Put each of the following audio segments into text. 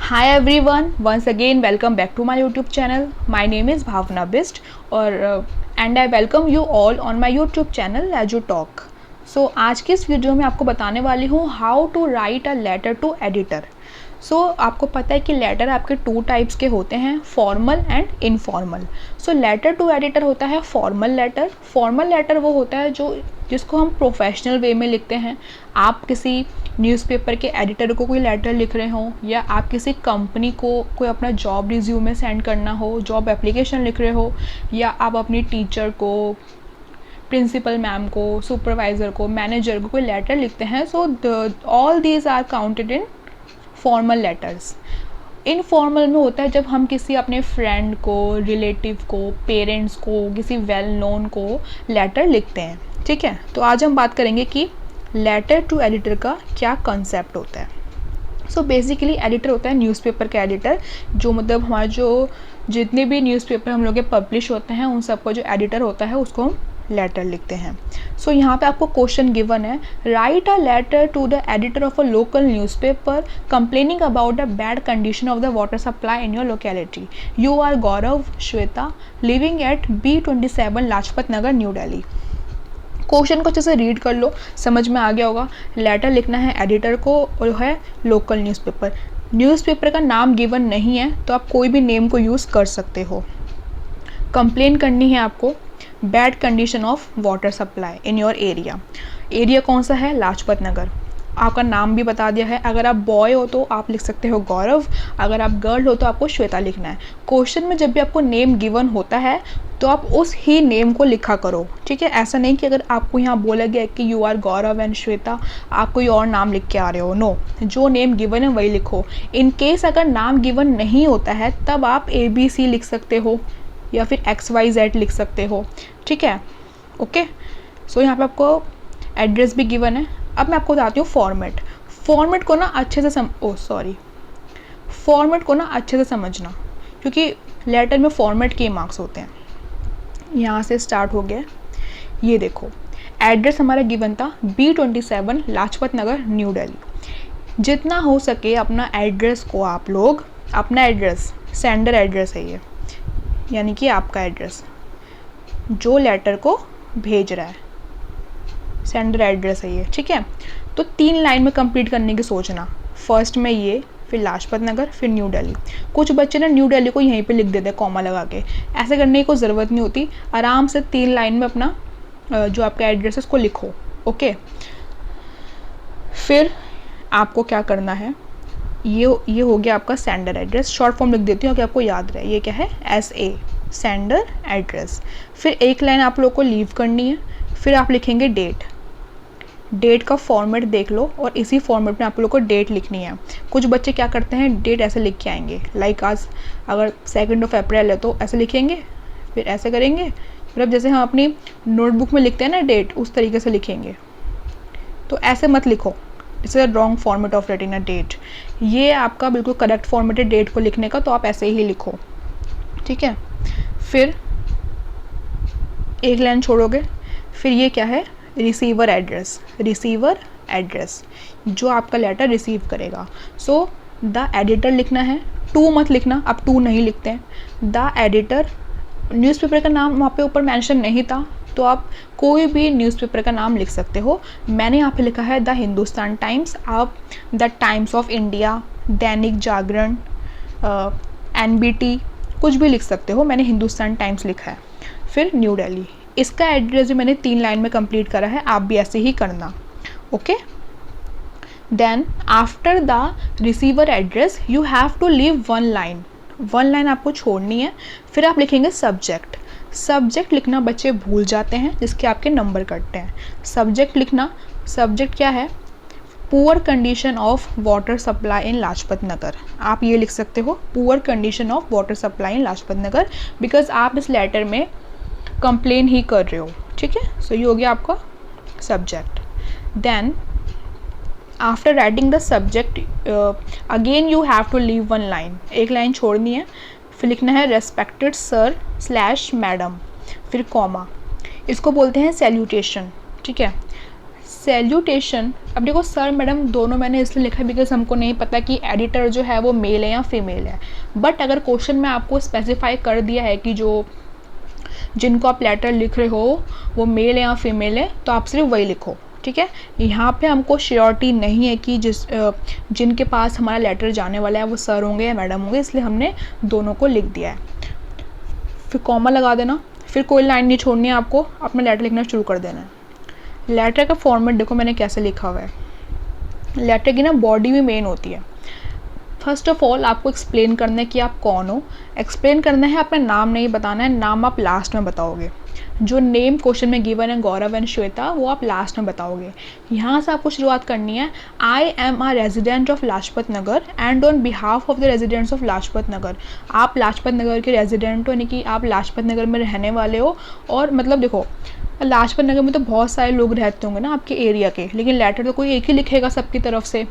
Hi everyone, once again welcome back to my YouTube channel. My name is Bhavna Bist and I welcome you all on my YouTube channel Laju Talk. So आज की इस video में आपको बताने वाली हूँ how to write a letter to editor. आपको पता है कि लेटर आपके टू टाइप्स के होते हैं, formal and informal. Letter to editor होता है फॉर्मल लेटर. फॉर्मल लेटर वो होता है जिसको हम प्रोफेशनल वे में लिखते हैं. आप किसी न्यूज़पेपर के एडिटर को कोई लेटर लिख रहे हो, या आप किसी कंपनी को कोई अपना जॉब रिज्यूमे सेंड करना हो, जॉब एप्लीकेशन लिख रहे हो, या आप अपनी टीचर को, प्रिंसिपल मैम को, सुपरवाइज़र को, मैनेजर को कोई लेटर लिखते हैं. All these are counted in formal letters. Informal में होता है जब हम किसी अपने फ्रेंड को, रिलेटिव को, पेरेंट्स को, किसी वेल नोन को लेटर लिखते हैं. ठीक है, तो आज हम बात करेंगे कि लेटर टू एडिटर का क्या कंसेप्ट होता है. बेसिकली एडिटर होता है न्यूज़पेपर का एडिटर, जो मतलब हमारे जो जितने भी न्यूज़पेपर हम लोग के पब्लिश होते हैं उन सबका जो एडिटर होता है उसको हम लेटर लिखते हैं. यहाँ पे आपको क्वेश्चन गिवन है, write a letter to the editor of a local newspaper complaining about the bad condition of the water supply in your locality. You are Gaurav Shweta living at B27 Lajpat Nagar new Delhi. Question को अच्छे से read कर लो, समझ में आ गया होगा. Letter लिखना है एडिटर को और है लोकल न्यूज़पेपर. न्यूज़पेपर का नाम गिवन नहीं है तो आप कोई भी नेम को यूज़ कर सकते हो. कंप्लेन करनी है आपको bad condition of water supply in your area. Area कौन सा है? लाजपत नगर. आपका नाम भी बता दिया है. अगर आप बॉय हो तो आप लिख सकते हो गौरव, अगर आप गर्ल हो तो आपको श्वेता लिखना है. क्वेश्चन में जब भी आपको नेम गिवन होता है तो आप उस ही नेम को लिखा करो. ठीक है, ऐसा नहीं कि अगर आपको यहाँ बोला गया कि you are Gaurav and Shweta, आप कोई और नाम लिख के आ रहे हो. नो, जो नेम गिवन है वही लिखो. इन केस अगर नाम गिवन नहीं होता है तब आप ABC लिख सकते हो या फिर XYZ लिख सकते हो. ठीक है, ओके. यहाँ पे आपको एड्रेस भी गिवन है. अब मैं आपको बताती हूँ फॉर्मेट. फॉर्मेट को ना अच्छे से समझना, क्योंकि लेटर में फॉर्मेट के मार्क्स होते हैं. यहाँ से स्टार्ट हो गया. ये देखो, एड्रेस हमारा गिवन था B27 लाजपत नगर न्यू दिल्ली. जितना हो सके अपना एड्रेस को आप लोग, अपना एड्रेस सेंडर एड्रेस है ये, यानी कि आपका एड्रेस जो लेटर को भेज रहा है, सेंडर एड्रेस है ये. ठीक है, तो 3 लाइन में कंप्लीट करने की सोचना. फर्स्ट में ये, फिर लाजपत नगर, फिर न्यू दिल्ली. कुछ बच्चे ना न्यू दिल्ली को यहीं पे लिख देते हैं कॉमा लगा के. ऐसे करने की कोई ज़रूरत नहीं होती. आराम से 3 लाइन में अपना जो आपका एड्रेस है उसको लिखो. ओके, फिर आपको क्या करना है, ये हो गया आपका सेंडर एड्रेस. शॉर्ट फॉर्म लिख देती हूँ कि आपको याद रहे. ये क्या है? SA, sender address. फिर एक लाइन आप लोग को लीव करनी है. फिर आप लिखेंगे डेट का फॉर्मेट देख लो, और इसी फॉर्मेट में आप लोग को डेट लिखनी है. कुछ बच्चे क्या करते हैं, डेट ऐसे लिख के आएंगे, लाइक आज अगर 2 अप्रैल है तो ऐसे लिखेंगे, फिर ऐसे करेंगे, मतलब जैसे हम अपनी नोटबुक में लिखते हैं ना डेट, उस तरीके से लिखेंगे. तो ऐसे मत लिखो, it's a wrong format of writing a date. ये आपका बिल्कुल करेक्ट फॉर्मेट है डेट को लिखने का, तो आप ऐसे ही लिखो. ठीक है, फिर एक लाइन छोड़ोगे. फिर ये क्या है? रिसीवर एड्रेस, जो आपका लेटर रिसीव करेगा. द एडिटर लिखना है, टू मत लिखना, आप टू नहीं लिखते हैं. द एडिटर, न्यूज़पेपर का नाम वहाँ पे ऊपर मेंशन नहीं था तो आप कोई भी न्यूज़पेपर का नाम लिख सकते हो. मैंने यहाँ पे लिखा है द हिंदुस्तान टाइम्स. आप the times of India, Dainik Jagran, NBT, कुछ भी लिख सकते हो. मैंने हिंदुस्तान टाइम्स लिखा है. फिर न्यू दिल्ली. इसका एड्रेस भी मैंने 3 लाइन में कंप्लीट करा है, आप भी ऐसे ही करना. Okay, then after the receiver address you have to leave 1 line आपको छोड़नी है. फिर आप लिखेंगे सब्जेक्ट लिखना बच्चे भूल जाते हैं, जिसके आपके नंबर कटते हैं. सब्जेक्ट लिखना. सब्जेक्ट क्या है? Poor condition of water supply in Lajpat Nagar. आप ये लिख सकते हो, poor condition of water supply in Lajpat Nagar, because आप इस लेटर में कंप्लेन ही कर रहे हो. ठीक है, ये हो गया आपका subject. Then after writing the subject again you have to leave 1 line. एक लाइन छोड़नी है. फिर लिखना है रेस्पेक्टेड सर /मैडम, फिर कॉमा. इसको बोलते हैं सैल्यूटेशन. ठीक है, सैल्यूटेशन। अब देखो सर मैडम दोनों मैंने इसलिए लिखा है बिकॉज हमको नहीं पता कि एडिटर जो है वो मेल है या फीमेल है, बट अगर क्वेश्चन में आपको स्पेसिफाई कर दिया है कि जो जिनको आप लेटर लिख रहे हो वो मेल है या फीमेल है तो आप सिर्फ वही लिखो, ठीक है। यहाँ पे हमको श्योरिटी नहीं है कि जिनके पास हमारा लेटर जाने वाला है वो सर होंगे या मैडम होंगे, इसलिए हमने दोनों को लिख दिया है। फिर कॉमा लगा देना, फिर कोई लाइन नहीं छोड़नी है आपको, अपना लेटर लिखना शुरू कर देना है। लेटर का फॉर्मेट देखो मैंने कैसे लिखा हुआ है। लेटर की ना बॉडी भी मेन होती है। फर्स्ट ऑफ ऑल आपको एक्सप्लेन करना है कि आप कौन हो, एक्सप्लेन करना है, अपना नाम नहीं बताना है, नाम आप लास्ट में बताओगे। जो नेम क्वेश्चन में गिवन है गौरव एंड श्वेता वो आप लास्ट में बताओगे। यहाँ से आपको शुरुआत करनी है, I am a resident of Lajpat Nagar and on behalf of the residents of Lajpat Nagar. आप लाजपत नगर के रेजिडेंट हो, यानी कि आप लाजपत नगर में रहने वाले हो। और मतलब देखो लाजपत नगर में तो बहुत सारे लोग रहते होंगे ना आपके एरिया के, लेकिन लेटर तो कोई एक ही लिखेगा सबकी तरफ से,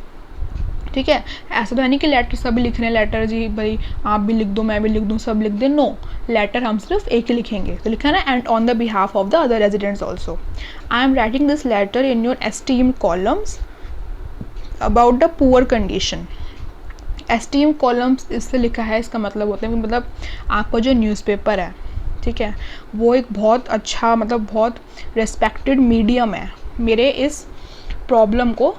ठीक है। ऐसा तो है नहीं कि लेटर सभी लिख रहे हैं, लेटर जी भाई आप भी लिख दो मैं भी लिख दूँ सब लिख दें, नो, लेटर हम सिर्फ एक ही लिखेंगे। तो लिखा ना and on the behalf of the other residents also. I am writing this letter in your esteemed columns about the poor condition. Esteem columns इससे लिखा है, इसका मतलब होता है कि मतलब आपका जो न्यूज़पेपर है, ठीक है, वो एक बहुत अच्छा मतलब बहुत रेस्पेक्टेड मीडियम है मेरे इस प्रॉब्लम को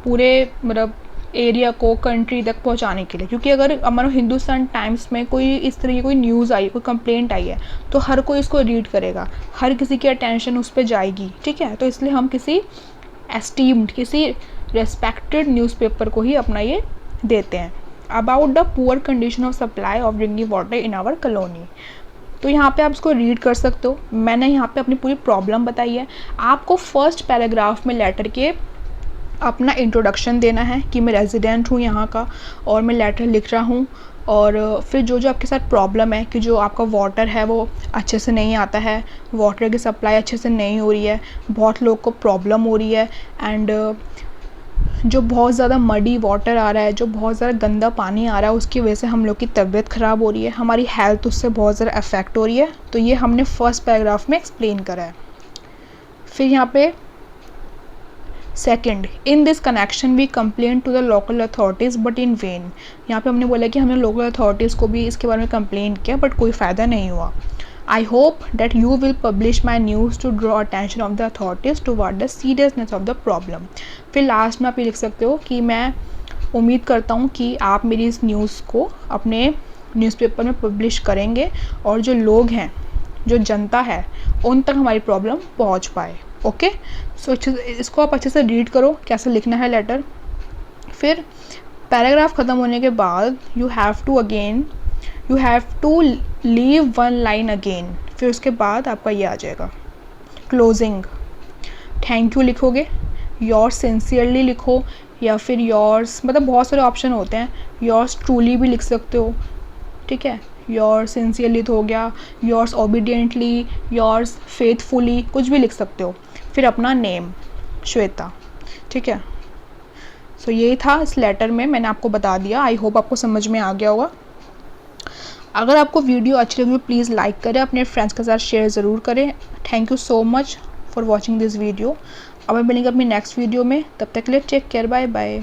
पूरे मतलब एरिया को कंट्री तक पहुंचाने के लिए। क्योंकि अगर हमारा हिंदुस्तान टाइम्स में कोई इस तरह की कोई न्यूज़ आई, कोई कंप्लेंट आई है तो हर कोई इसको रीड करेगा, हर किसी की अटेंशन उस पर जाएगी, ठीक है। तो इसलिए हम किसी एस्टीम्ड किसी रेस्पेक्टेड न्यूज़पेपर को ही अपना ये देते हैं। About the poor condition of supply of drinking water in our colony. तो यहाँ पे आप इसको रीड कर सकते हो। मैंने यहाँ पे अपनी पूरी प्रॉब्लम बताई है। आपको फर्स्ट पैराग्राफ में लेटर के अपना इंट्रोडक्शन देना है कि मैं रेजिडेंट हूँ यहाँ का और मैं लेटर लिख रहा हूँ, और फिर जो जो आपके साथ प्रॉब्लम है कि जो आपका वाटर है वो अच्छे से नहीं आता है, वाटर की सप्लाई अच्छे से नहीं हो रही है, बहुत लोग को प्रॉब्लम हो रही है, एंड जो बहुत ज़्यादा मडी वाटर आ रहा है, जो बहुत ज़्यादा गंदा पानी आ रहा है, उसकी वजह से हम लोग की तबीयत ख़राब हो रही है, हमारी हेल्थ उससे बहुत ज़्यादा अफेक्ट हो रही है। तो ये हमने फर्स्ट पैराग्राफ में एक्सप्लेन करा है। फिर यहाँ पे second, in this connection we complain to the local authorities but in vain. यहाँ पे हमने बोला कि हमने लोकल अथॉरिटीज़ को भी इसके बारे में कंप्लेन किया बट कोई फ़ायदा नहीं हुआ। I hope that you will publish my news to draw attention of the authorities toward the seriousness of the problem। फिर लास्ट में आप ये लिख सकते हो कि मैं उम्मीद करता हूँ कि आप मेरी इस न्यूज़ को अपने न्यूज़पेपर में पब्लिश करेंगे और जो लोग हैं, जो जनता है, उन तक हमारी प्रॉब्लम पहुँच पाए। ओके, सो इसको आप अच्छे से रीड करो कैसे लिखना है लेटर। फिर पैराग्राफ ख़त्म होने के बाद you have to leave one line again. फिर उसके बाद आपका ये आ जाएगा क्लोजिंग। थैंक यू लिखोगे, योर्स सिंसियरली लिखो, या फिर योर्स मतलब बहुत सारे ऑप्शन होते हैं, योर्स ट्रूली भी लिख सकते हो, ठीक है। योर्स सिंसियरली तो हो गया, योर्स ओबीडियंटली, योर्स फेथफुली, कुछ भी लिख सकते हो। फिर अपना नेम श्वेता, ठीक है। सो यही था इस लेटर में, मैंने आपको बता दिया। आई होप आपको समझ में आ गया होगा। अगर आपको वीडियो अच्छी लगी प्लीज़ लाइक करें, अपने फ्रेंड्स के साथ शेयर ज़रूर करें। Thank you so much for watching this video. अब मैं मिलेंगे अपनी नेक्स्ट वीडियो में, तब तक के लिए टेक केयर, बाय बाय।